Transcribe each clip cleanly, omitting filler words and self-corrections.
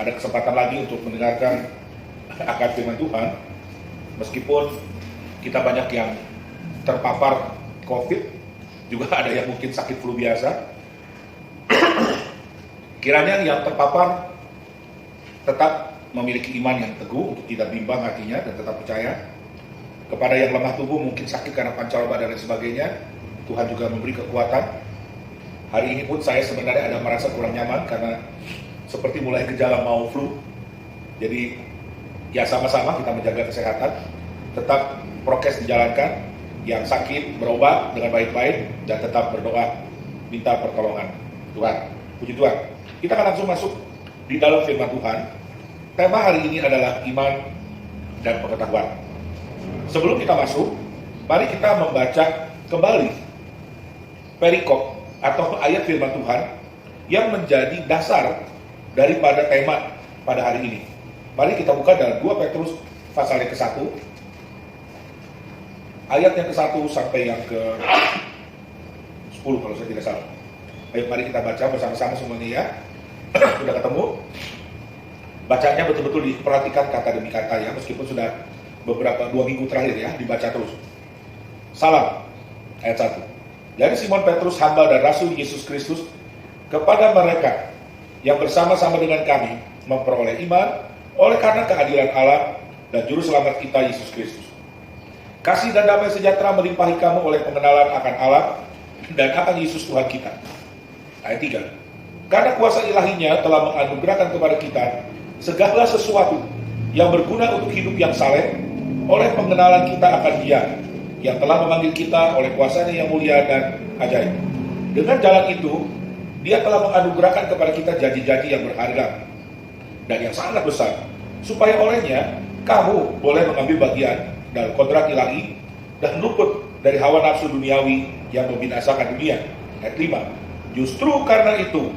Ada kesempatan lagi untuk mendengarkan akan firman Tuhan, meskipun kita banyak yang terpapar COVID, juga ada yang mungkin sakit flu biasa. Kiranya yang terpapar tetap memiliki iman yang teguh untuk tidak bimbang hatinya dan tetap percaya. Kepada yang lemah tubuh, mungkin sakit karena pancaroba dan lain sebagainya, Tuhan juga memberi kekuatan. Hari ini pun saya sebenarnya ada merasa kurang nyaman karena seperti mulai gejala mau flu. Jadi ya sama-sama kita menjaga kesehatan, tetap prokes dijalankan, yang sakit berobat dengan baik-baik dan tetap berdoa minta pertolongan Tuhan. Puji Tuhan. Kita akan langsung masuk di dalam firman Tuhan. Tema hari ini adalah iman dan pengetahuan. Sebelum kita masuk, mari kita membaca kembali perikop atau ayat firman Tuhan yang menjadi dasar daripada tema pada hari ini. Mari kita buka dalam 2 Petrus pasal yang ke-1, ayat yang ke-1 sampai yang ke-10 kalau saya tidak salah. Ayo mari kita baca bersama-sama semuanya ya. Sudah ketemu? Bacanya betul-betul diperhatikan kata demi kata ya, meskipun sudah beberapa 2 minggu terakhir ya, dibaca terus. Salam, ayat 1. Dari Simon Petrus, hamba dan rasul Yesus Kristus, kepada mereka yang bersama-sama dengan kami memperoleh iman oleh karena keadilan Allah dan juru selamat kita Yesus Kristus. Kasih dan damai sejahtera melimpahi kamu oleh pengenalan akan Allah dan akan Yesus Tuhan kita. Ayat 3. Karena kuasa ilahinya telah menganugerahkan kepada kita segala sesuatu yang berguna untuk hidup yang saleh oleh pengenalan kita akan Dia yang telah memanggil kita oleh kuasanya yang mulia dan ajaib. Dengan jalan itu Dia telah menganugerahkan kepada kita janji-janji yang berharga dan yang sangat besar, supaya olehnya kamu boleh mengambil bagian dalam kodrat ilahi dan luput dari hawa nafsu duniawi yang membinasakan dunia. Ayat 5. Justru karena itu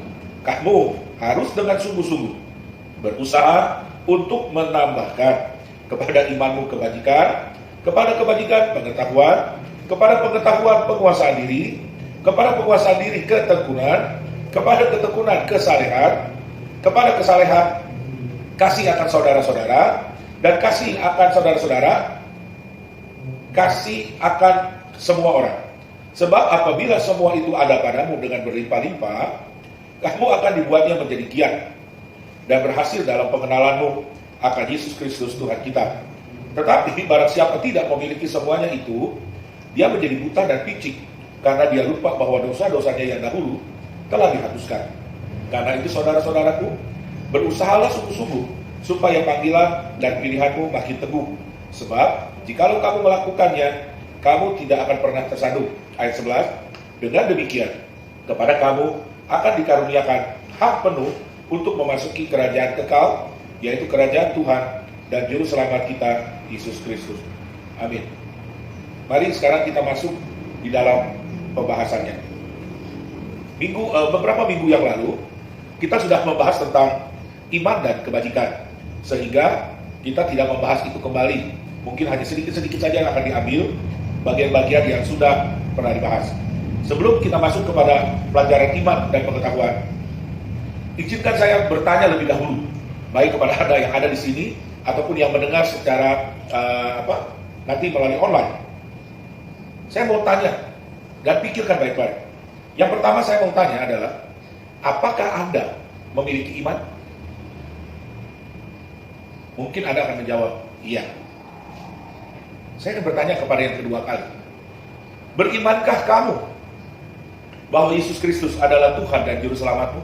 kamu harus dengan sungguh-sungguh berusaha untuk menambahkan kepada imanmu kebajikan, kepada kebajikan pengetahuan, kepada pengetahuan penguasaan diri, kepada penguasaan diri ketekunan, kepada ketekunan kesalehan, kepada kesalehan kasih akan saudara-saudara, dan kasih akan saudara-saudara, kasih akan semua orang. Sebab apabila semua itu ada padamu dengan berlimpah-limpah, kamu akan dibuatnya menjadi giat dan berhasil dalam pengenalanmu akan Yesus Kristus Tuhan kita. Tetapi barang siapa tidak memiliki semuanya itu, dia menjadi buta dan picik, karena dia lupa bahwa dosa-dosanya yang dahulu telah dihapuskan. Karena itu saudara-saudaraku, berusahalah sungguh-sungguh supaya panggilan dan pilihanmu makin teguh. Sebab jikalau kamu melakukannya, kamu tidak akan pernah tersandung. Ayat 11. Dengan demikian, kepada kamu akan dikaruniakan hak penuh untuk memasuki kerajaan kekal, yaitu kerajaan Tuhan dan juru selamat kita Yesus Kristus. Amin. Mari sekarang kita masuk di dalam pembahasannya. Beberapa minggu yang lalu kita sudah membahas tentang iman dan kebajikan, sehingga kita tidak membahas itu kembali. Mungkin hanya sedikit-sedikit saja yang akan diambil bagian-bagian yang sudah pernah dibahas. Sebelum kita masuk kepada pelajaran iman dan pengetahuan, izinkan saya bertanya lebih dahulu, baik kepada Anda yang ada di sini ataupun yang mendengar secara nanti melalui online. Saya mau tanya dan pikirkan baik-baik. Yang pertama saya mau tanya adalah, apakah Anda memiliki iman? Mungkin Anda akan menjawab, iya. Saya akan bertanya kepada yang kedua kali. Berimankah kamu bahwa Yesus Kristus adalah Tuhan dan Juru Selamatmu?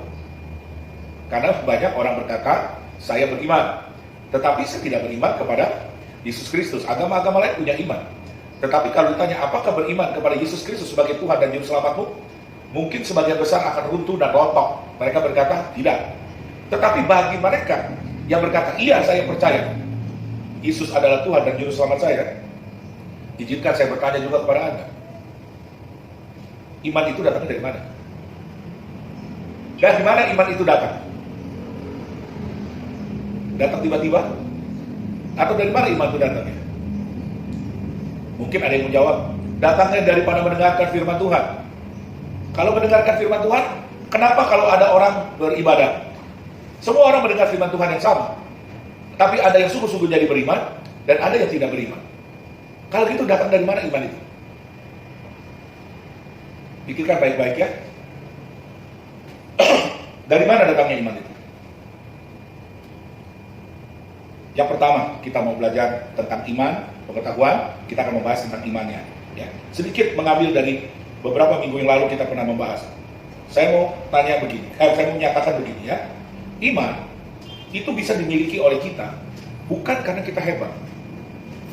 Karena banyak orang berkata, saya beriman, tetapi saya tidak beriman kepada Yesus Kristus. Agama-agama lain punya iman. Tetapi kalau ditanya, apakah beriman kepada Yesus Kristus sebagai Tuhan dan Juru Selamatmu? Mungkin sebagian besar akan runtuh dan rontok. Mereka berkata, tidak. Tetapi bagi mereka yang berkata, iya saya percaya Yesus adalah Tuhan dan Juru Selamat saya, izinkan saya bertanya juga kepada Anda. Iman itu datang dari mana? Dari mana iman itu datang? Datang tiba-tiba? Atau dari mana iman itu datangnya? Mungkin ada yang menjawab, datangnya daripada mendengarkan firman Tuhan. Kalau mendengarkan firman Tuhan, kenapa kalau ada orang beribadah? Semua orang mendengar firman Tuhan yang sama. Tapi ada yang sungguh-sungguh jadi beriman, dan ada yang tidak beriman. Kalau gitu datang dari mana iman itu? Pikirkan baik-baik ya. Dari mana datangnya iman itu? Yang pertama, kita mau belajar tentang iman, pengetahuan, kita akan membahas tentang imannya. Ya. Sedikit mengambil dari beberapa minggu yang lalu kita pernah membahas. Saya mau tanya begini, saya mau menyatakan begini ya. Iman itu bisa dimiliki oleh kita bukan karena kita hebat,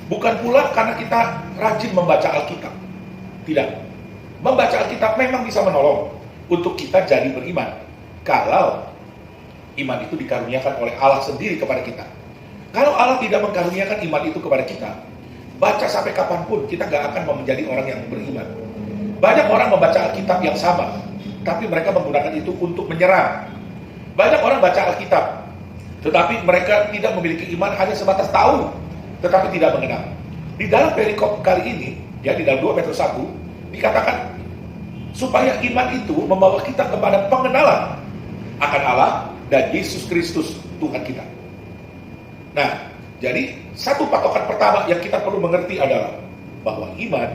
bukan pula karena kita rajin membaca Alkitab. Tidak. Membaca Alkitab memang bisa menolong untuk kita jadi beriman kalau iman itu dikaruniakan oleh Allah sendiri kepada kita. Kalau Allah tidak mengkaruniakan iman itu kepada kita, baca sampai kapanpun kita gak akan menjadi orang yang beriman. Banyak orang membaca Alkitab yang sama, tapi mereka menggunakan itu untuk menyerang. Banyak orang baca Alkitab, tetapi mereka tidak memiliki iman, hanya sebatas tahu, tetapi tidak mengenal. Di dalam perikop kali ini, ya di dalam 2 Petrus 1, dikatakan supaya iman itu membawa kita kepada pengenalan akan Allah dan Yesus Kristus Tuhan kita. Nah, jadi satu patokan pertama yang kita perlu mengerti adalah bahwa iman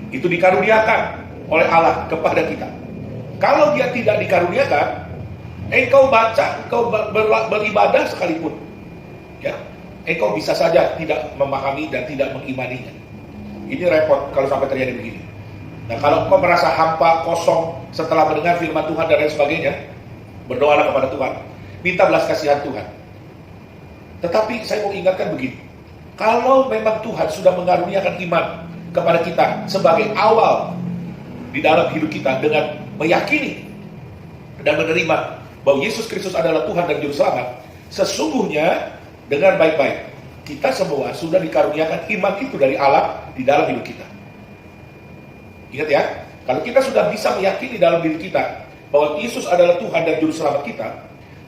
itu dikaruniakan oleh Allah kepada kita. Kalau dia tidak dikaruniakan, engkau baca, engkau beribadah sekalipun, ya, engkau bisa saja tidak memahami dan tidak mengimaninya. Ini repot kalau sampai terjadi begini. Nah, kalau engkau merasa hampa, kosong setelah mendengar firman Tuhan dan lain sebagainya, berdoalah kepada Tuhan, minta belas kasihan Tuhan. Tetapi saya mau ingatkan begini, kalau memang Tuhan sudah mengaruniakan iman kepada kita sebagai awal di dalam hidup kita dengan meyakini dan menerima bahwa Yesus Kristus adalah Tuhan dan Juru Selamat, sesungguhnya dengan baik-baik kita semua sudah dikaruniakan iman itu dari Allah di dalam hidup kita. Ingat ya, kalau kita sudah bisa meyakini dalam diri kita bahwa Yesus adalah Tuhan dan Juru Selamat kita,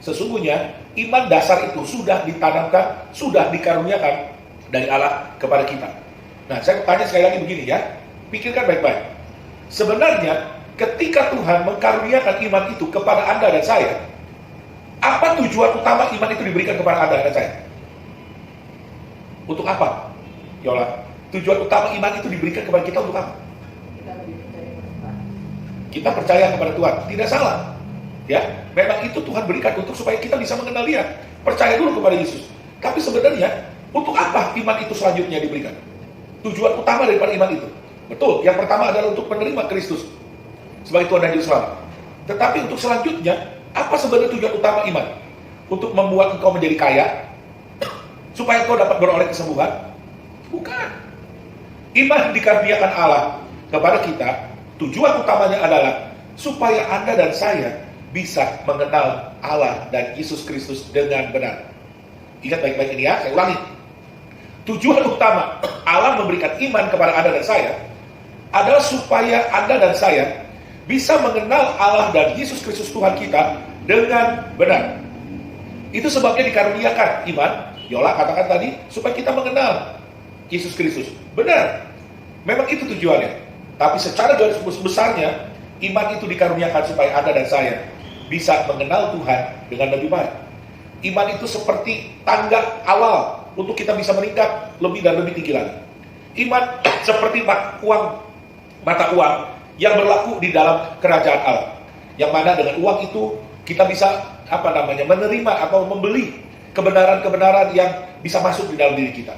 sesungguhnya iman dasar itu sudah ditanamkan, sudah dikaruniakan dari Allah kepada kita. Nah, saya tanya sekali lagi begini ya, pikirkan baik-baik. Sebenarnya ketika Tuhan mengkaruniakan iman itu kepada Anda dan saya, apa tujuan utama iman itu diberikan kepada Anda dan saya? Untuk apa? Yola, tujuan utama iman itu diberikan kepada kita untuk apa? Kita percaya kepada Tuhan, tidak salah. Ya, memang itu Tuhan berikan untuk supaya kita bisa mengenal Dia. Percaya dulu kepada Yesus. Tapi sebenarnya untuk apa iman itu selanjutnya diberikan? Tujuan utama daripada iman itu, betul, yang pertama adalah untuk menerima Kristus sebagai Tuhan dan Juru Selamat. Tetapi untuk selanjutnya, apa sebenarnya tujuan utama iman? Untuk membuat engkau menjadi kaya, supaya engkau dapat beroleh kesembuhan? Bukan. Iman dikaruniakan Allah kepada kita, tujuan utamanya adalah supaya Anda dan saya bisa mengenal Allah dan Yesus Kristus dengan benar. Ingat baik-baik ini ya, saya ulangi. Tujuan utama Allah memberikan iman kepada Anda dan saya adalah supaya Anda dan saya bisa mengenal Allah dan Yesus Kristus Tuhan kita dengan benar. Itu sebabnya dikaruniakan iman. Yola katakan tadi, supaya kita mengenal Yesus Kristus. Benar. Memang itu tujuannya. Tapi secara garis besarnya, iman itu dikaruniakan supaya Anda dan saya bisa mengenal Tuhan dengan lebih baik. Iman itu seperti tangga awal untuk kita bisa meningkat lebih dan lebih tinggi lagi. Iman seperti mata uang yang berlaku di dalam kerajaan Allah. Yang mana dengan uang itu kita bisa menerima atau membeli kebenaran-kebenaran yang bisa masuk di dalam diri kita.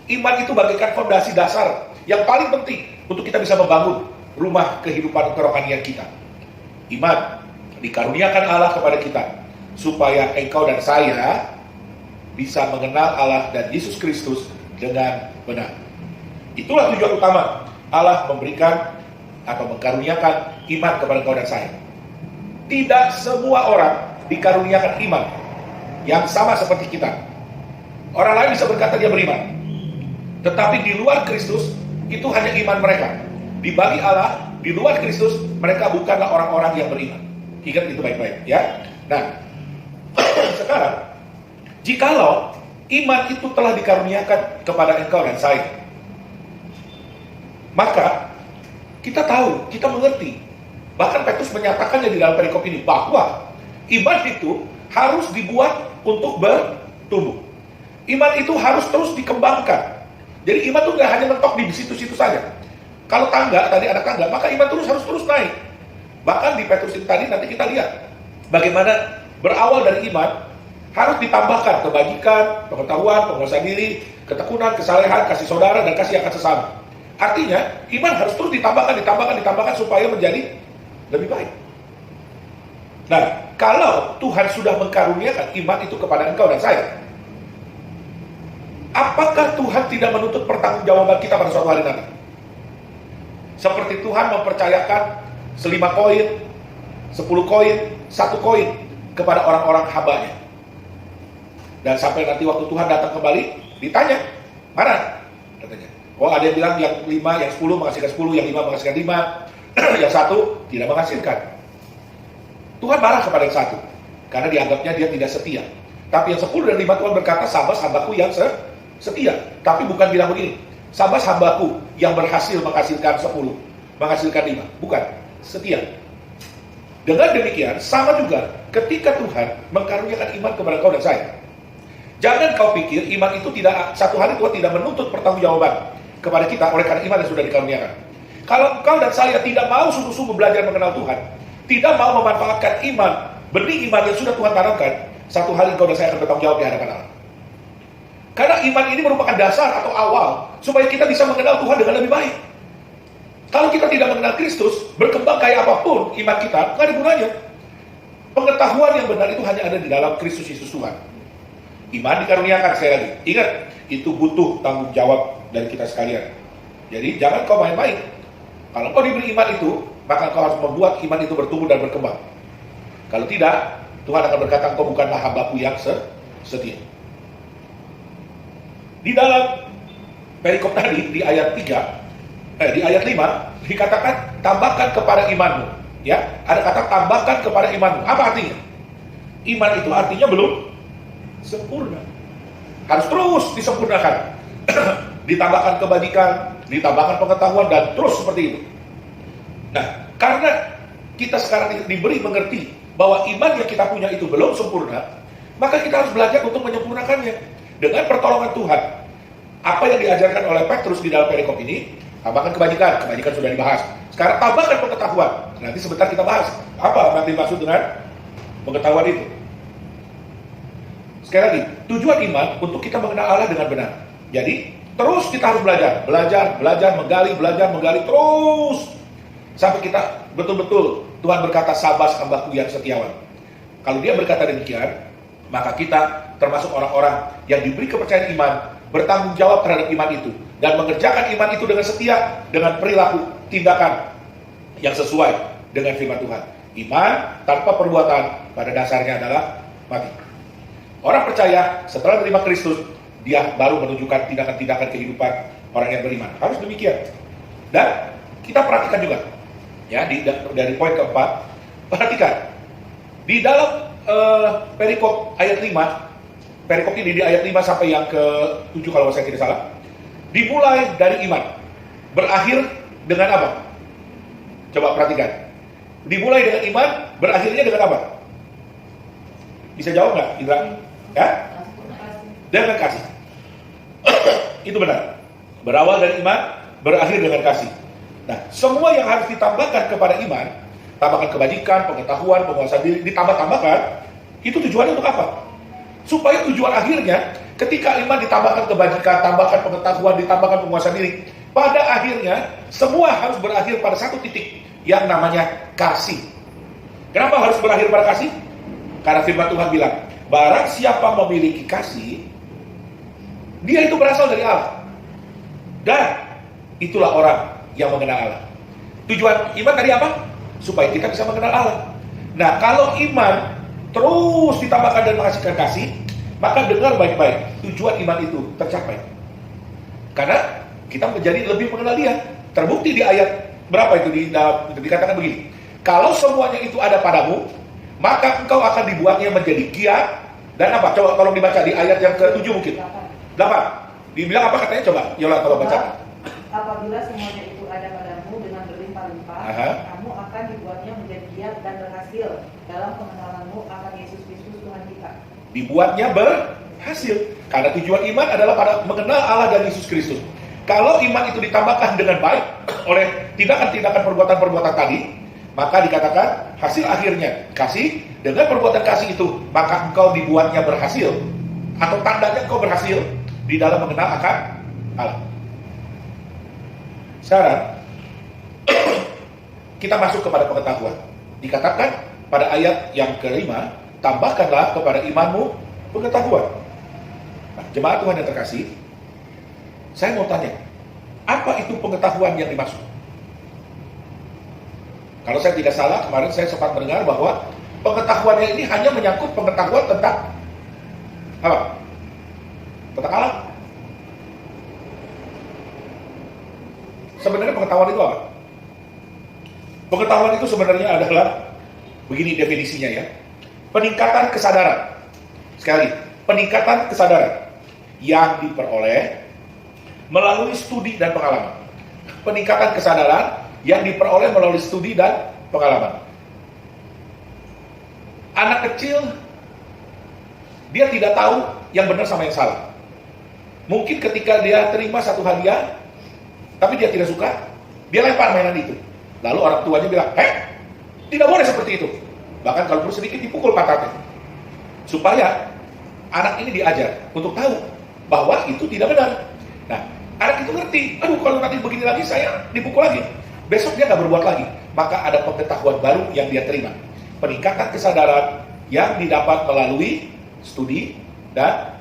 Iman itu bagaikan fondasi dasar yang paling penting untuk kita bisa membangun rumah kehidupan kerohanian kita. Iman dikaruniakan Allah kepada kita supaya engkau dan saya bisa mengenal Allah dan Yesus Kristus dengan benar. Itulah tujuan utama Allah memberikan atau mengkaruniakan iman kepada engkau dan saya. Tidak semua orang dikaruniakan iman yang sama seperti kita. Orang lain bisa berkata dia beriman, tetapi di luar Kristus itu hanya iman mereka. Di bagi Allah, di luar Kristus mereka bukanlah orang-orang yang beriman. Ingat itu baik-baik ya. Nah, sekarang jikalau iman itu telah dikaruniakan kepada engkau dan saya, maka kita tahu, kita mengerti. Bahkan Petrus menyatakannya di dalam perikop ini bahwa iman itu harus dibuat untuk bertumbuh. Iman itu harus terus dikembangkan. Jadi iman itu nggak hanya mentok di situ-situ saja. Kalau tangga, tadi ada tangga, maka iman harus terus naik. Bahkan di Petrus ini tadi nanti kita lihat bagaimana berawal dari iman harus ditambahkan kebajikan, pengetahuan, penguasaan diri, ketekunan, kesalehan, kasih saudara, dan kasih akan sesama. Artinya iman harus terus ditambahkan supaya menjadi lebih baik. Nah, kalau Tuhan sudah mengkaruniakan iman itu kepada engkau dan saya, apakah Tuhan tidak menuntut pertanggungjawaban kita pada suatu hari nanti? Seperti Tuhan mempercayakan 5 koin, 10 koin, 1 koin kepada orang-orang hambanya. Dan sampai nanti waktu Tuhan datang kembali, ditanya, mana? Katanya. Oh, ada yang bilang yang 5, yang 10 menghasilkan 10, yang 5 menghasilkan 5, yang 1 tidak menghasilkan. Tuhan marah kepada yang 1, karena dianggapnya dia tidak setia. Tapi yang 10 dan 5 Tuhan berkata, sabas hambaku yang setia. Tapi bukan bilang begini, sabas hambaku yang berhasil menghasilkan 10, menghasilkan 5. Bukan, setia. Dengan demikian, sama juga ketika Tuhan mengkaruniakan iman kepada kau dan saya. Jangan kau pikir iman itu tidak, satu hari Tuhan tidak menuntut pertanggungjawaban kepada kita oleh karena iman yang sudah dikaruniakan. Kalau kau dan saya tidak mau sungguh-sungguh belajar mengenal Tuhan, tidak mau memanfaatkan iman, benih iman yang sudah Tuhan tanamkan, satu hari kau dan saya akan bertanggung jawab di hadapan Allah. Karena iman ini merupakan dasar atau awal supaya kita bisa mengenal Tuhan dengan lebih baik. Kalau kita tidak mengenal Kristus, berkembang kayak apapun iman kita, nggak ada gunanya. Pengetahuan yang benar itu hanya ada di dalam Kristus Yesus Tuhan. Iman dikaruniakan, sekali lagi. Ingat, itu butuh tanggung jawab dari kita sekalian. Jadi jangan kau main-main. Kalau kau diberi iman itu, maka kau harus membuat iman itu bertumbuh dan berkembang. Kalau tidak, Tuhan akan berkata, kau bukanlah hambaku yang setia. Di dalam perikop tadi, di ayat 3, di ayat 5, dikatakan, tambahkan kepada imanmu. Ya, ada kata tambahkan kepada imanmu. Apa artinya? Iman itu artinya belum sempurna. Harus terus disempurnakan. Ditambahkan kebajikan, ditambahkan pengetahuan, dan terus seperti itu. Nah, karena kita sekarang diberi mengerti bahwa iman yang kita punya itu belum sempurna, maka kita harus belajar untuk menyempurnakannya dengan pertolongan Tuhan. Apa yang diajarkan oleh Petrus di dalam perikop ini, tambahkan kebajikan sudah dibahas. Sekarang tambahkan pengetahuan. Nanti sebentar kita bahas apa nanti maksud dengan pengetahuan itu. Sekali lagi, tujuan iman untuk kita mengenal Allah dengan benar. Jadi, terus kita harus belajar, menggali terus sampai kita betul-betul Tuhan berkata, sabas hambaku yang setiawan. Kalau dia berkata demikian, maka kita termasuk orang-orang yang diberi kepercayaan iman, bertanggung jawab terhadap iman itu, dan mengerjakan iman itu dengan setia, dengan perilaku, tindakan yang sesuai dengan firman Tuhan. Iman tanpa perbuatan pada dasarnya adalah mati. Orang percaya setelah menerima Kristus, dia baru menunjukkan tindakan-tindakan kehidupan orang yang beriman. Harus demikian. Dan kita perhatikan juga, ya, dari poin keempat, perhatikan di dalam perikop ayat 5, perikop ini di ayat 5 sampai yang ke-7 kalau saya tidak salah, dimulai dari iman, berakhir dengan apa? Coba perhatikan. Dimulai dengan iman, berakhirnya dengan apa? Bisa jawab nggak, Indra? Ya? Dengan kasih. Itu benar. Berawal dari iman, berakhir dengan kasih. Nah, semua yang harus ditambahkan kepada iman, tambahkan kebajikan, pengetahuan, penguasaan diri, ditambah-tambahkan, itu tujuannya untuk apa? Supaya tujuan akhirnya Ketika iman ditambahkan kebajikan, tambahkan pengetahuan, ditambahkan penguasaan diri, pada akhirnya semua harus berakhir pada satu titik yang namanya kasih. Kenapa harus berakhir pada kasih? Karena firman Tuhan bilang, barang siapa memiliki kasih, dia itu berasal dari Allah. Dan itulah orang yang mengenal Allah. Tujuan iman tadi apa? Supaya kita bisa mengenal Allah. Nah, kalau iman terus ditambahkan dan menghasilkan kasih, maka dengar baik-baik, tujuan iman itu tercapai. Karena kita menjadi lebih mengenal Dia. Terbukti di ayat berapa itu dikatakan begini. Kalau semuanya itu ada padamu, maka engkau akan dibuatnya menjadi giat. Dan apa? Coba tolong dibaca di ayat yang ke-7 mungkin. 8. Dibilang apa katanya? Coba Yola tolong baca. Apabila semuanya itu ada padamu dengan berlimpah-limpah, kamu akan dibuatnya menjadi giat dan berhasil dalam pengenalanmu akan Yesus Kristus Tuhan kita. Dibuatnya berhasil. Karena tujuan iman adalah pada mengenal Allah dan Yesus Kristus. Kalau iman itu ditambahkan dengan baik oleh tindakan-tindakan perbuatan-perbuatan tadi, maka dikatakan hasil akhirnya kasih. Dengan perbuatan kasih itu, maka engkau dibuatnya berhasil, atau tandanya engkau berhasil di dalam mengenal akan Allah. Sekarang kita masuk kepada pengetahuan. Dikatakan pada ayat yang ke-5, tambahkanlah kepada imanmu pengetahuan. Nah, jemaat Tuhan yang terkasih, saya mau tanya, apa itu pengetahuan yang dimaksud? Kalau saya tidak salah, kemarin saya sempat mendengar bahwa pengetahuannya ini hanya menyangkut pengetahuan tentang apa? Tentang Allah. Sebenarnya pengetahuan itu apa? Pengetahuan itu sebenarnya adalah begini definisinya ya. Peningkatan kesadaran. Sekali, peningkatan kesadaran yang diperoleh melalui studi dan pengalaman. Peningkatan kesadaran yang diperoleh melalui studi dan pengalaman. Anak kecil, dia tidak tahu yang benar sama yang salah. Mungkin ketika dia terima satu hadiah, tapi dia tidak suka, dia lempar mainan itu. Lalu orang tuanya bilang, tidak boleh seperti itu. Bahkan kalau perlu sedikit dipukul pantatnya. Supaya anak ini diajar untuk tahu bahwa itu tidak benar. Nah, anak itu ngerti, aduh kalau nanti begini lagi saya dipukul lagi. Besok dia nggak berbuat lagi. Maka ada pengetahuan baru yang dia terima. Peningkatan kesadaran yang didapat melalui studi dan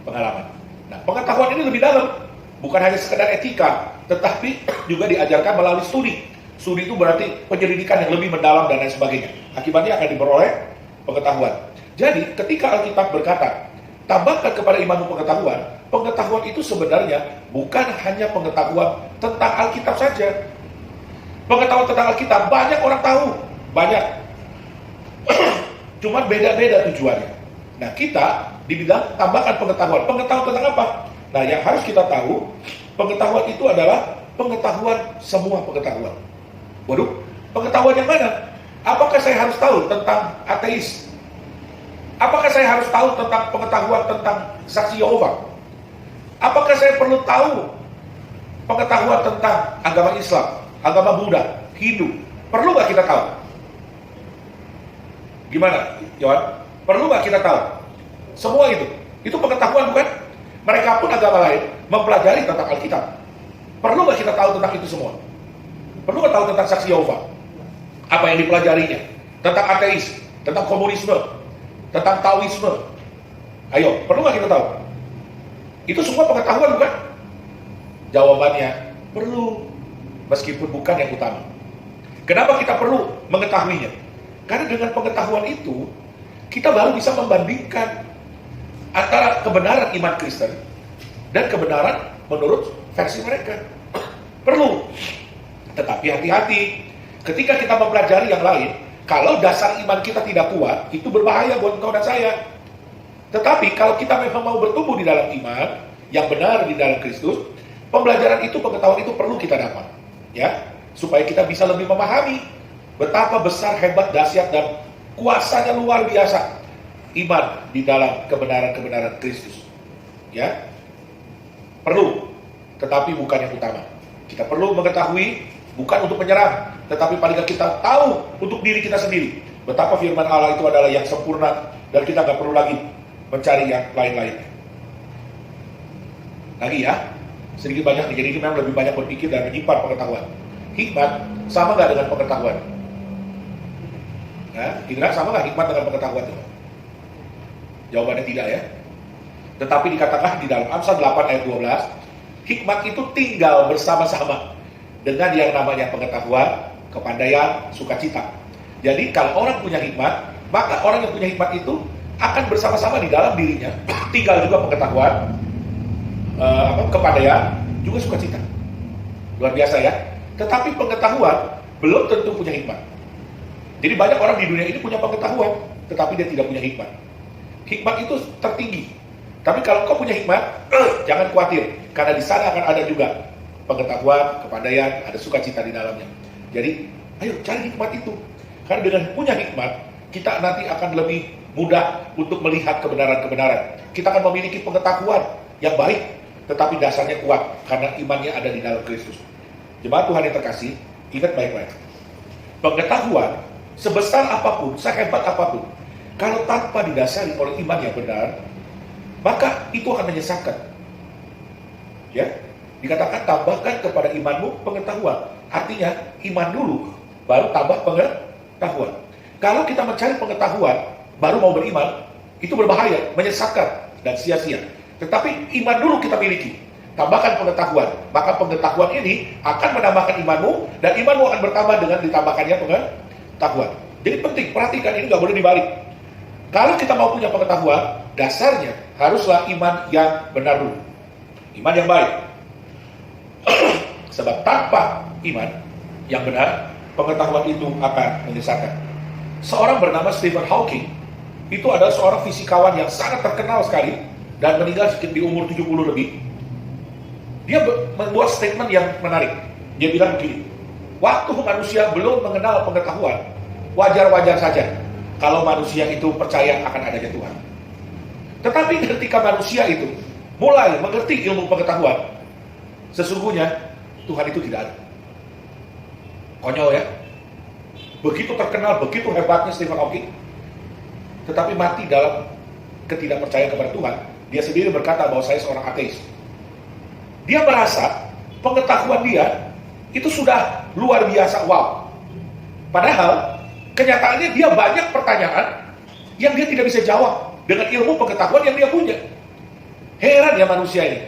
pengalaman. Nah, pengetahuan ini lebih dalam. Bukan hanya sekedar etika, tetapi juga diajarkan melalui studi. Studi itu berarti penyelidikan yang lebih mendalam dan lain sebagainya. Akibatnya akan diperoleh pengetahuan. Jadi, ketika Alkitab berkata, tambahkan kepada imanmu pengetahuan, pengetahuan itu sebenarnya bukan hanya pengetahuan tentang Alkitab saja. Pengetahuan tentang Alkitab banyak orang tahu, banyak. Cuma beda-beda tujuannya. Nah, kita dibilang tambahkan pengetahuan. Pengetahuan tentang apa? Nah, yang harus kita tahu, pengetahuan itu adalah pengetahuan semua pengetahuan. Waduh, pengetahuan yang mana? Apakah saya harus tahu tentang ateis? Apakah saya harus tahu tentang pengetahuan tentang saksi Yehova? Apakah saya perlu tahu pengetahuan tentang agama Islam, agama Buddha, Hindu? Perlu nggak kita tahu? Gimana, Yohan? Perlu nggak kita tahu? Semua itu pengetahuan bukan? Mereka pun agama lain mempelajari tentang Alkitab. Perlu nggak kita tahu tentang itu semua? Perlu nggak tahu tentang saksi Yehova? Apa yang dipelajarinya? Tentang ateis, tentang komunisme, tentang Taoisme. Ayo, perlu nggak kita tahu? Itu semua pengetahuan bukan? Jawabannya, perlu. Meskipun bukan yang utama. Kenapa kita perlu mengetahuinya? Karena dengan pengetahuan itu, kita baru bisa membandingkan antara kebenaran iman Kristen dan kebenaran menurut versi mereka. Perlu. Tetapi hati-hati, ketika kita mempelajari yang lain, kalau dasar iman kita tidak kuat, itu berbahaya buat engkau dan saya. Tetapi kalau kita memang mau bertumbuh di dalam iman yang benar di dalam Kristus, pembelajaran itu, pengetahuan itu perlu kita dapat, ya, supaya kita bisa lebih memahami betapa besar, hebat, dahsyat dan kuasanya luar biasa iman di dalam kebenaran-kebenaran Kristus. Ya, perlu, tetapi bukan yang utama. Kita perlu mengetahui, bukan untuk menyerang, tetapi paling tidak kita tahu untuk diri kita sendiri betapa firman Allah itu adalah yang sempurna dan kita nggak perlu lagi mencari yang lain-lain. Lagi ya, sedikit banyak nih, jadi kita memang lebih banyak berpikir dan menyimpan pengetahuan. Hikmat sama nggak dengan pengetahuan? Nah, Indra, sama nggak hikmat dengan pengetahuan? Jawabannya tidak ya. Tetapi dikatakan di dalam Amsal 8 ayat 12, hikmat itu tinggal bersama-sama dengan yang namanya pengetahuan, kepandaian, sukacita. Jadi kalau orang punya hikmat, maka orang yang punya hikmat itu akan bersama-sama di dalam dirinya tinggal juga pengetahuan, kepandaian, juga sukacita. Luar biasa ya. Tetapi pengetahuan belum tentu punya hikmat. Jadi banyak orang di dunia ini punya pengetahuan, tetapi dia tidak punya hikmat. Hikmat itu tertinggi. Tapi kalau kau punya hikmat, jangan khawatir, karena di sana akan ada juga pengetahuan, kepandaian, ada sukacita di dalamnya. Jadi, ayo cari hikmat itu. Karena dengan punya hikmat, kita nanti akan lebih mudah untuk melihat kebenaran-kebenaran. Kita akan memiliki pengetahuan yang baik, tetapi dasarnya kuat, karena imannya ada di dalam Kristus. Jemaat Tuhan yang terkasih, ingat baik-baik. Pengetahuan, sebesar apapun, sehebat apapun, kalau tanpa didasari oleh iman yang benar, maka itu akan menyesatkan. Ya, dikatakan tambahkan kepada imanmu pengetahuan. Artinya iman dulu, baru tambah pengetahuan. Kalau kita mencari pengetahuan, baru mau beriman, itu berbahaya, menyesatkan dan sia-sia. Tetapi iman dulu kita miliki, tambahkan pengetahuan. Maka pengetahuan ini akan menambahkan imanmu, dan imanmu akan bertambah dengan ditambahkannya pengetahuan. Jadi penting, perhatikan ini nggak boleh dibalik. Kalau kita mau punya pengetahuan, dasarnya haruslah iman yang benar dulu. Iman yang baik. Sebab tanpa iman yang benar, pengetahuan itu akan menyesatkan. Seorang bernama Stephen Hawking, itu adalah seorang fisikawan yang sangat terkenal sekali, dan meninggal sekitar di umur 70 lebih. Dia membuat statement yang menarik. Dia bilang begini, waktu manusia belum mengenal pengetahuan, wajar-wajar saja kalau manusia itu percaya akan adanya Tuhan. Tetapi ketika manusia itu mulai mengerti ilmu pengetahuan, sesungguhnya Tuhan itu tidak ada. Konyol ya. Begitu terkenal, begitu hebatnya Stephen Hawking, tetapi mati dalam ketidakpercayaan kepada Tuhan. Dia sendiri berkata bahwa saya seorang ateis. Dia merasa pengetahuan dia itu sudah luar biasa, wow. Padahal kenyataannya dia banyak pertanyaan yang dia tidak bisa jawab dengan ilmu pengetahuan yang dia punya. Heran ya manusia ini.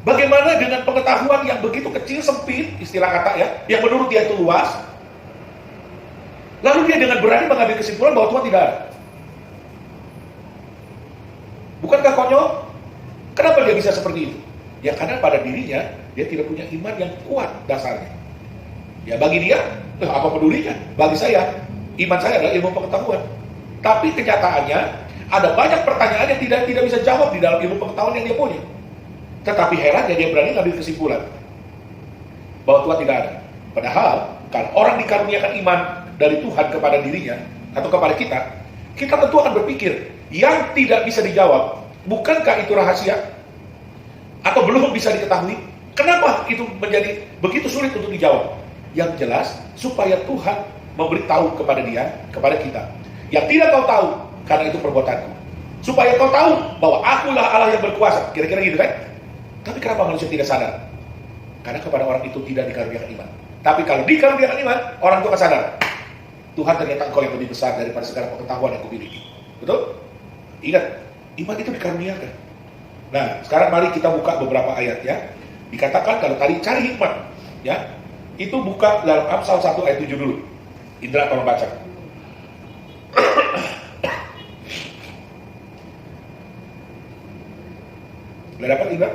Bagaimana dengan pengetahuan yang begitu kecil, sempit, istilah kata ya, yang menurut dia itu luas, lalu dia dengan berani mengambil kesimpulan bahwa Tuhan tidak ada. Bukankah konyol? Kenapa dia bisa seperti itu? Ya karena pada dirinya dia tidak punya iman yang kuat dasarnya. Ya bagi dia, apa pedulinya? Bagi saya, iman saya adalah ilmu pengetahuan. Tapi kenyataannya ada banyak pertanyaan yang tidak bisa jawab di dalam ilmu pengetahuan yang dia punya. Tetapi herannya dia berani mengambil kesimpulan bahwa Tuhan tidak ada. Padahal kalau orang dikaruniakan iman dari Tuhan kepada dirinya atau kepada kita tentu akan berpikir yang tidak bisa dijawab, bukankah itu rahasia? Atau belum bisa diketahui? Kenapa itu menjadi begitu sulit untuk dijawab? Yang jelas supaya Tuhan memberitahu kepada dia, kepada kita, yang tidak kau tahu karena itu perbuatanku, supaya kau tahu bahwa akulah Allah yang berkuasa. Kira-kira gitu kan? Tapi kenapa manusia tidak sadar? Karena kepada orang itu tidak dikaruniakan iman. Tapi kalau dikaruniakan iman, orang itu akan sadar, Tuhan ternyata engkau yang lebih besar daripada segala pengetahuan yang kumiliki. Betul? Ingat, iman itu dikaruniakan. Nah, sekarang mari kita buka beberapa ayat ya. Dikatakan kalau tadi cari hikmat, ya, itu buka dalam Amsal 1 ayat 7 dulu. Indra tolong baca. Udah dapat Indra?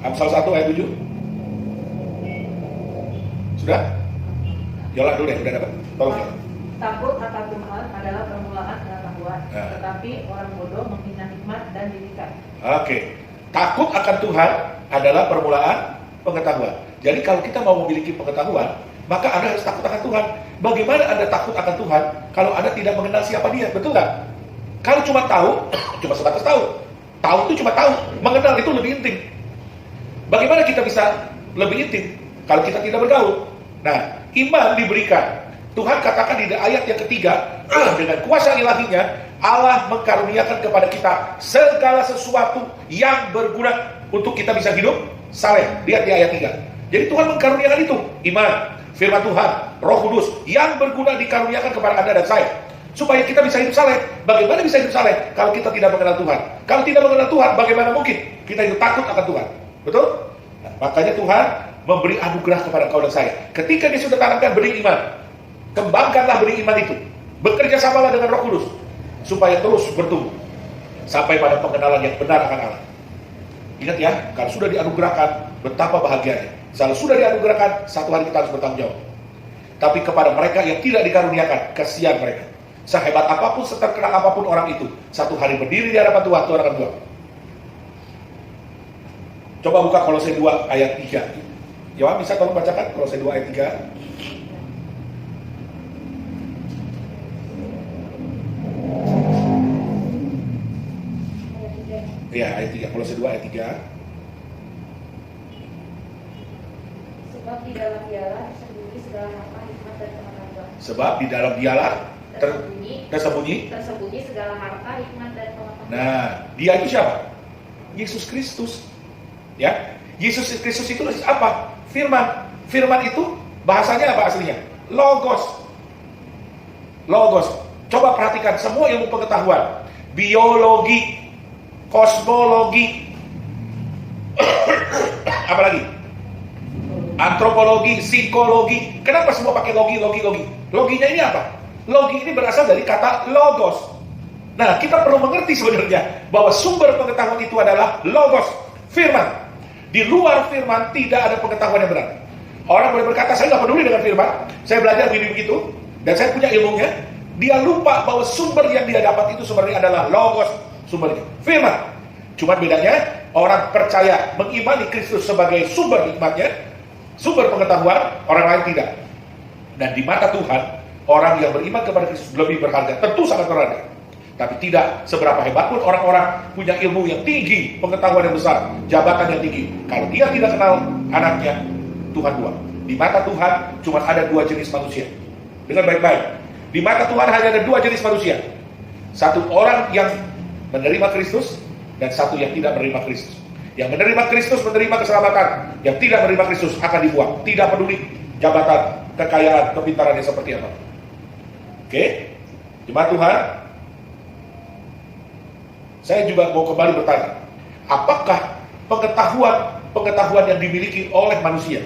Amsal 1 ayat 7? Sudah? Yola dulu deh, udah dapat. Tolong ya. Takut akan Tuhan adalah permulaan pengetahuan, Nah. tetapi orang bodoh menghina hikmat dan didikan. Oke. Takut akan Tuhan adalah permulaan pengetahuan. Jadi kalau kita mau memiliki pengetahuan, maka Anda harus takut akan Tuhan. Bagaimana Anda takut akan Tuhan kalau Anda tidak mengenal siapa Dia? Betul nggak? Kalau cuma tahu, cuma sebatas tahu. Tahu itu cuma tahu. Mengenal itu lebih intim. Bagaimana kita bisa lebih intim kalau kita tidak bergaul? Nah, iman diberikan. Tuhan katakan di ayat yang ketiga, dengan kuasa ilahinya, Allah mengkaruniakan kepada kita segala sesuatu yang berguna untuk kita bisa hidup saleh. Lihat di ayat 3. Jadi Tuhan mengkaruniakan itu, iman, firman Tuhan, Roh Kudus yang berguna dikaruniakan kepada Anda dan saya, supaya kita bisa hidup saleh. Bagaimana bisa hidup saleh kalau kita tidak mengenal Tuhan? Kalau tidak mengenal Tuhan, bagaimana mungkin kita hidup takut akan Tuhan? Betul? Nah, makanya Tuhan memberi anugerah kepada kau dan saya. Ketika Dia sudah tanamkan benih iman, kembangkanlah benih iman itu. Bekerja samalah dengan Roh Kudus supaya terus bertumbuh sampai pada pengenalan yang benar akan Allah. Ingat ya, kalau sudah dianugerahkan, betapa bahagianya. Kalau sudah dianugerahkan, satu hari kita harus bertanggung jawab. Tapi kepada mereka yang tidak dikaruniakan, kasihan mereka. Sehebat apapun, seterkenal apapun orang itu, satu hari berdiri di hadapan Tuhan, Tuhan akan buang. Coba buka Kolose 2 ayat 3. Yohan bisa tolong bacakan Kolose 2 ayat 3. Ya, ayat 3. Kolose 2 ayat 3. Sebab di dalam Dialah tersembunyi segala harta, hikmat dan pengetahuan. Sebab di dalam Dialah tersembunyi segala harta, hikmat dan pengetahuan. Nah, Dia itu siapa? Yesus Kristus. Ya, Yesus Kristus itu apa? Firman. Firman itu bahasanya apa aslinya? Logos. Logos. Coba perhatikan semua ilmu pengetahuan, biologi, kosmologi, apalagi? Antropologi, psikologi. Kenapa semua pakai logi? Loginya ini apa? Logi ini berasal dari kata logos. Nah, kita perlu mengerti sebenarnya bahwa sumber pengetahuan itu adalah logos, firman. Di luar firman tidak ada pengetahuan yang benar. Orang boleh berkata, saya nggak peduli dengan firman, saya belajar begini begitu, dan saya punya ilmunya. Dia lupa bahwa sumber yang dia dapat itu sumbernya adalah logos, sumbernya firman. Cuma bedanya, orang percaya mengimani Kristus sebagai sumber hikmatnya, sumber pengetahuan, orang lain tidak. Dan di mata Tuhan, orang yang beriman kepada Kristus lebih berharga, tentu sangat berharga. Tapi tidak seberapa hebat pun orang-orang punya ilmu yang tinggi, pengetahuan yang besar, jabatan yang tinggi. Kalau dia tidak kenal anaknya, Tuhan buang. Di mata Tuhan cuma ada dua jenis manusia. Dengar baik-baik. Di mata Tuhan hanya ada dua jenis manusia. Satu orang yang menerima Kristus dan satu yang tidak menerima Kristus. Yang menerima Kristus menerima keselamatan. Yang tidak menerima Kristus akan dibuang. Tidak peduli jabatan, kekayaan, kepintarannya seperti apa. Oke? Jemaat Tuhan, saya juga mau kembali bertanya, apakah pengetahuan yang dimiliki oleh manusia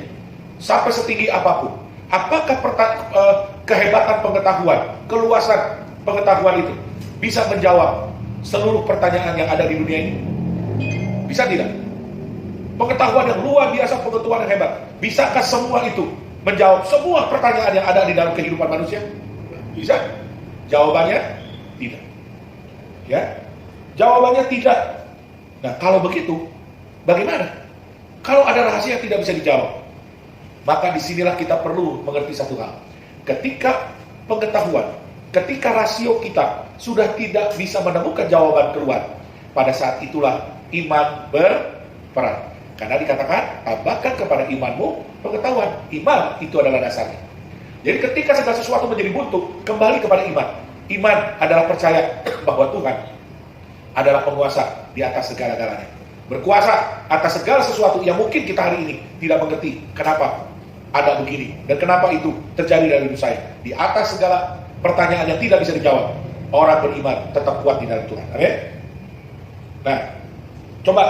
sampai setinggi apapun, apakah kehebatan pengetahuan, keluasan pengetahuan itu bisa menjawab seluruh pertanyaan yang ada di dunia ini? Bisa tidak? Pengetahuan yang luar biasa, pengetahuan yang hebat, bisakah semua itu menjawab semua pertanyaan yang ada di dalam kehidupan manusia? Bisa? Jawabannya tidak. Ya? Jawabannya tidak. Nah, kalau begitu, bagaimana? Kalau ada rahasia yang tidak bisa dijawab, maka disinilah kita perlu mengerti satu hal. Ketika pengetahuan, ketika rasio kita sudah tidak bisa menemukan jawaban keluar, pada saat itulah iman berperan. Karena dikatakan, tambahkan kepada imanmu pengetahuan. Iman itu adalah dasarnya. Jadi ketika segala sesuatu menjadi buntu, kembali kepada iman. Iman adalah percaya bahwa Tuhan adalah penguasa di atas segala-galanya. Berkuasa atas segala sesuatu yang mungkin kita hari ini tidak mengerti kenapa ada begini dan kenapa itu terjadi dalam hidup saya. Di atas segala pertanyaan yang tidak bisa dijawab, orang beriman tetap kuat di dalam Tuhan. Amin. Nah, coba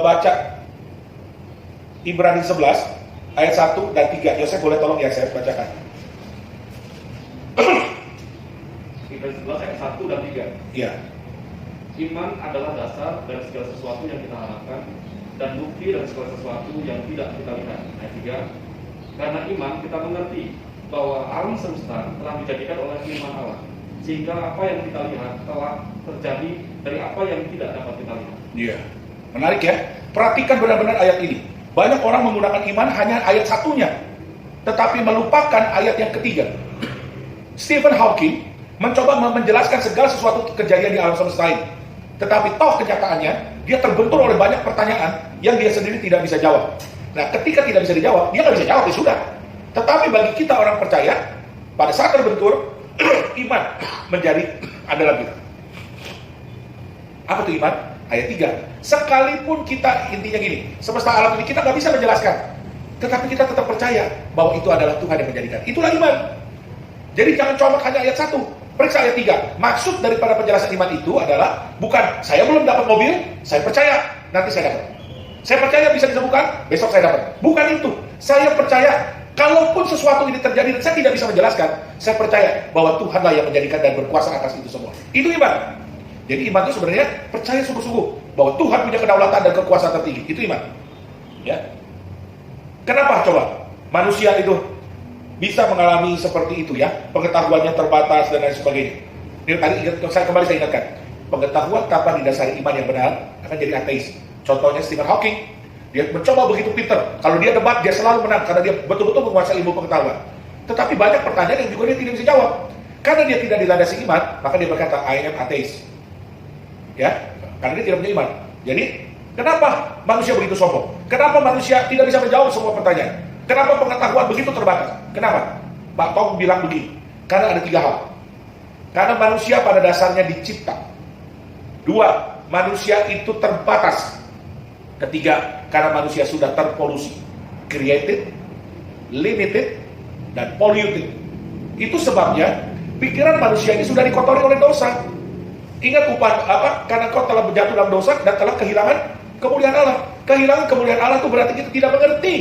baca Ibrani 11 ayat 1 dan 3. Yosef boleh tolong ya, saya bacakan. Ibrani 11 ayat 1 dan 3. Iya. Iman adalah dasar dari segala sesuatu yang kita harapkan dan bukti dari segala sesuatu yang tidak kita lihat. Ayat 3. Karena iman kita mengerti bahwa alam semesta telah dijadikan oleh firman Allah, sehingga apa yang kita lihat telah terjadi dari apa yang tidak dapat kita lihat. Iya. Menarik ya. Perhatikan benar-benar ayat ini. Banyak orang menggunakan iman hanya ayat satunya, tetapi melupakan ayat yang ketiga. Stephen Hawking mencoba menjelaskan segala sesuatu kejadian di alam semesta ini, tetapi toh kenyataannya dia terbentur oleh banyak pertanyaan yang dia sendiri tidak bisa jawab. Nah, ketika tidak bisa dijawab, dia nggak bisa jawab, ya sudah. Tetapi bagi kita orang percaya, pada saat terbentur, iman menjadi andalan kita. Apa tuh iman? Ayat 3. Sekalipun kita, intinya gini, semesta alam ini kita nggak bisa menjelaskan, tetapi kita tetap percaya bahwa itu adalah Tuhan yang menjadikan. Itulah iman. Jadi jangan comot hanya ayat 1. Periksa ayat 3. Maksud daripada penjelasan iman itu adalah bukan saya belum dapat mobil, saya percaya nanti saya dapat. Saya percaya bisa disembuhkan, besok saya dapat. Bukan itu. Saya percaya kalaupun sesuatu ini terjadi dan saya tidak bisa menjelaskan, saya percaya bahwa Tuhanlah yang menjadikan dan berkuasa atas itu semua. Itu iman. Jadi iman itu sebenarnya percaya sungguh-sungguh bahwa Tuhan punya kedaulatan dan kekuasaan tertinggi. Itu iman. Ya. Kenapa coba manusia itu bisa mengalami seperti itu ya? Pengetahuannya terbatas dan lain sebagainya. Ini tadi saya ingatkan. Pengetahuan tanpa didasari iman yang benar akan jadi ateis. Contohnya Stephen Hawking. Dia mencoba begitu pintar. Kalau dia debat, dia selalu menang karena dia betul-betul menguasai ilmu pengetahuan. Tetapi banyak pertanyaan yang juga dia tidak bisa jawab. Karena dia tidak dilandasi iman, maka dia berkata, I am atheist. Ya, karena dia tidak punya iman. Jadi, kenapa manusia begitu sombong? Kenapa manusia tidak bisa menjawab semua pertanyaan? Kenapa pengetahuan begitu terbatas? Kenapa? Pak Tom bilang begini, karena ada 3 hal. Karena manusia pada dasarnya dicipta. 2, manusia itu terbatas. 3, karena manusia sudah terpolusi. Created, limited, dan polluted. Itu sebabnya pikiran manusia ini sudah dikotori oleh dosa. Ingat karena kau telah jatuh dalam dosa dan telah kehilangan kemuliaan Allah. Kehilangan kemuliaan Allah itu berarti kita tidak mengerti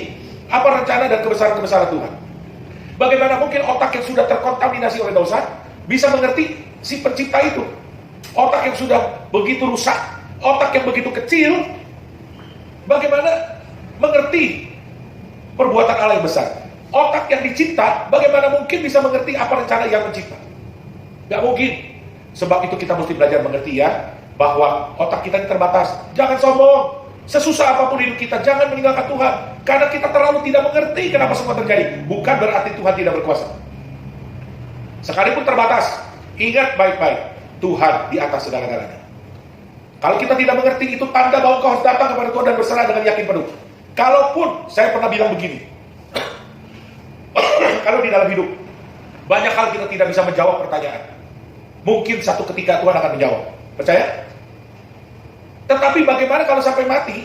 apa rencana dan kebesaran-kebesaran Tuhan. Bagaimana mungkin otak yang sudah terkontaminasi oleh dosa bisa mengerti si pencipta itu? Otak yang sudah begitu rusak, otak yang begitu kecil, bagaimana mengerti perbuatan Allah yang besar? Otak yang dicipta, bagaimana mungkin bisa mengerti apa rencana yang mencipta? Gak mungkin. Sebab itu kita mesti belajar mengerti ya, bahwa otak kita ini terbatas. Jangan sombong. Sesusah apapun hidup kita, jangan meninggalkan Tuhan. Karena kita terlalu tidak mengerti kenapa semua terjadi. Bukan berarti Tuhan tidak berkuasa. Sekalipun terbatas, ingat baik-baik, Tuhan di atas segala-galanya. Kalau kita tidak mengerti, itu tanda bahwa kau harus datang kepada Tuhan dan berserah dengan yakin penuh. Kalaupun, saya pernah bilang begini, kalau di dalam hidup, banyak hal kita tidak bisa menjawab pertanyaan. Mungkin satu ketika Tuhan akan menjawab. Percaya? Tetapi bagaimana kalau sampai mati,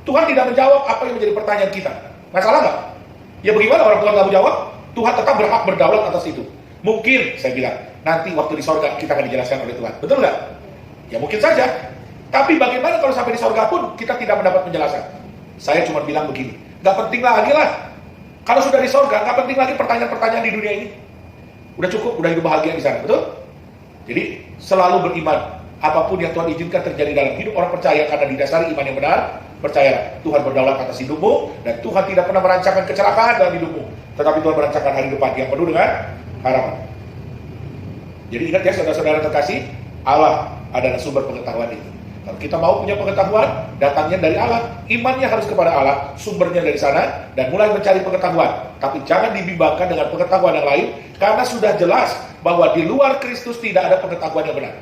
Tuhan tidak menjawab apa yang menjadi pertanyaan kita? Masalah nggak? Ya bagaimana orang Tuhan nggak menjawab? Tuhan tetap berhak berdaulat atas itu. Mungkin, saya bilang, nanti waktu di sorga kita akan dijelaskan oleh Tuhan. Betul nggak? Ya mungkin saja. Tapi bagaimana kalau sampai di sorga pun kita tidak mendapat penjelasan? Saya cuma bilang begini, nggak penting lagi lah. Kalau sudah di sorga, nggak penting lagi pertanyaan-pertanyaan di dunia ini. Udah cukup, udah hidup bahagia di sana, betul? Jadi selalu beriman. Apapun yang Tuhan izinkan terjadi dalam hidup orang percaya karena didasari iman yang benar, percaya Tuhan berdaulat atas hidupmu dan Tuhan tidak pernah merancangkan kecelakaan dalam hidupmu, tetapi Tuhan merancangkan hari depan yang penuh dengan harapan. Jadi ingat ya saudara-saudara terkasih, Allah adalah sumber pengetahuan itu. Kalau kita mau punya pengetahuan, datangnya dari Allah. Imannya harus kepada Allah, sumbernya dari sana, dan mulai mencari pengetahuan. Tapi jangan dibimbangkan dengan pengetahuan yang lain, karena sudah jelas bahwa di luar Kristus tidak ada pengetahuan yang benar.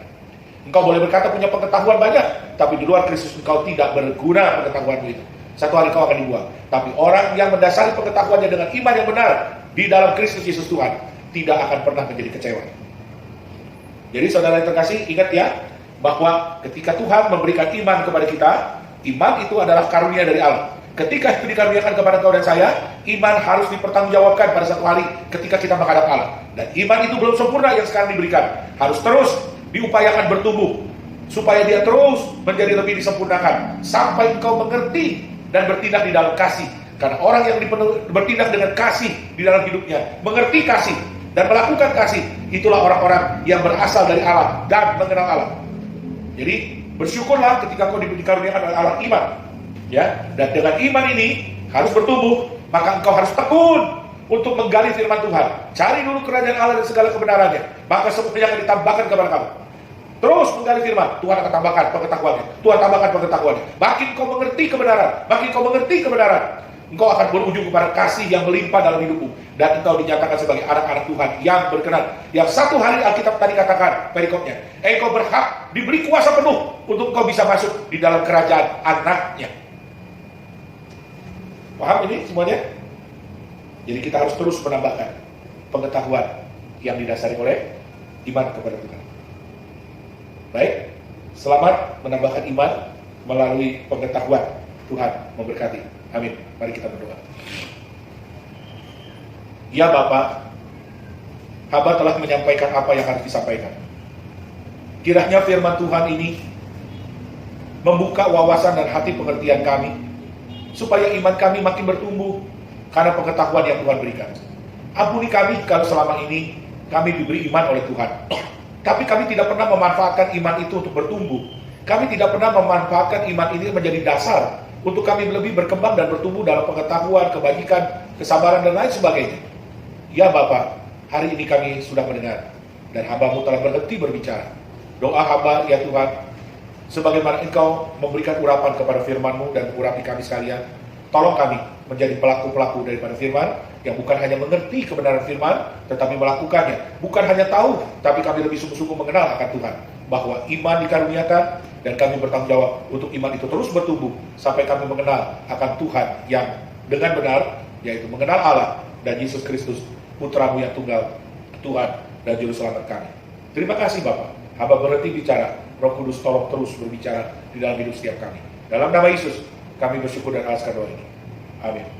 Engkau boleh berkata punya pengetahuan banyak, tapi di luar Kristus engkau tidak berguna pengetahuanmu itu. Satu hari kau akan dibuang. Tapi orang yang mendasari pengetahuannya dengan iman yang benar di dalam Kristus Yesus Tuhan, tidak akan pernah menjadi kecewa. Jadi saudara yang terkasih, ingat ya, bahwa ketika Tuhan memberikan iman kepada kita, iman itu adalah karunia dari Allah. Ketika itu dikaruniakan kepada kau dan saya, iman harus dipertanggungjawabkan pada satu hari ketika kita menghadap Allah. Dan iman itu belum sempurna yang sekarang diberikan. Harus terus diupayakan bertumbuh, supaya dia terus menjadi lebih disempurnakan, sampai engkau mengerti dan bertindak di dalam kasih. Karena orang yang bertindak dengan kasih di dalam hidupnya, mengerti kasih dan melakukan kasih, itulah orang-orang yang berasal dari Allah dan mengenal Allah. Jadi bersyukurlah ketika kau dikaruniakan oleh Allah iman, ya. Dan dengan iman ini harus bertumbuh, maka engkau harus tekun untuk menggali firman Tuhan. Cari dulu kerajaan Allah dan segala kebenarannya, maka semuanya akan ditambahkan kepada kamu. Terus menggali firman, Tuhan akan tambahkan pengetahuannya. Tuhan tambahkan pengetahuannya. Makin kau mengerti kebenaran, engkau akan berujung kepada kasih yang melimpah dalam hidupmu, dan engkau dinyatakan sebagai anak-anak Tuhan yang berkenan. Yang satu hari Alkitab tadi katakan perikopnya, engkau berhak diberi kuasa penuh untuk engkau bisa masuk di dalam kerajaan anaknya. Paham ini semuanya? Jadi kita harus terus menambahkan pengetahuan yang didasari oleh iman kepada Tuhan. Baik, selamat menambahkan iman melalui pengetahuan. Tuhan memberkati. Amin. Mari kita berdoa. Ya Bapa, hamba telah menyampaikan apa yang harus disampaikan. Kiranya firman Tuhan ini membuka wawasan dan hati pengertian kami, supaya iman kami makin bertumbuh karena pengetahuan yang Tuhan berikan. Ampuni kami kalau selama ini kami diberi iman oleh Tuhan, tapi kami tidak pernah memanfaatkan iman itu untuk bertumbuh. Kami tidak pernah memanfaatkan iman ini menjadi dasar untuk kami lebih berkembang dan bertumbuh dalam pengetahuan, kebajikan, kesabaran, dan lain sebagainya. Ya Bapa, hari ini kami sudah mendengar, dan hamba-Mu telah berhenti berbicara. Doa hamba, ya Tuhan, sebagaimana Engkau memberikan urapan kepada firman-Mu dan urapi kami sekalian, tolong kami menjadi pelaku-pelaku daripada firman, yang bukan hanya mengerti kebenaran firman, tetapi melakukannya. Bukan hanya tahu, tapi kami lebih sungguh-sungguh mengenal akan Tuhan, bahwa iman dikaruniakan, dan kami bertanggung jawab untuk iman itu terus bertumbuh, sampai kami mengenal akan Tuhan yang dengan benar, yaitu mengenal Allah dan Yesus Kristus, Putra-Mu yang tunggal, Tuhan dan Juru Selamat kami. Terima kasih Bapak. Hamba berhenti bicara, Roh Kudus tolong terus berbicara di dalam hidup setiap kami. Dalam nama Yesus, kami bersyukur dan alaskan doa ini. Amin.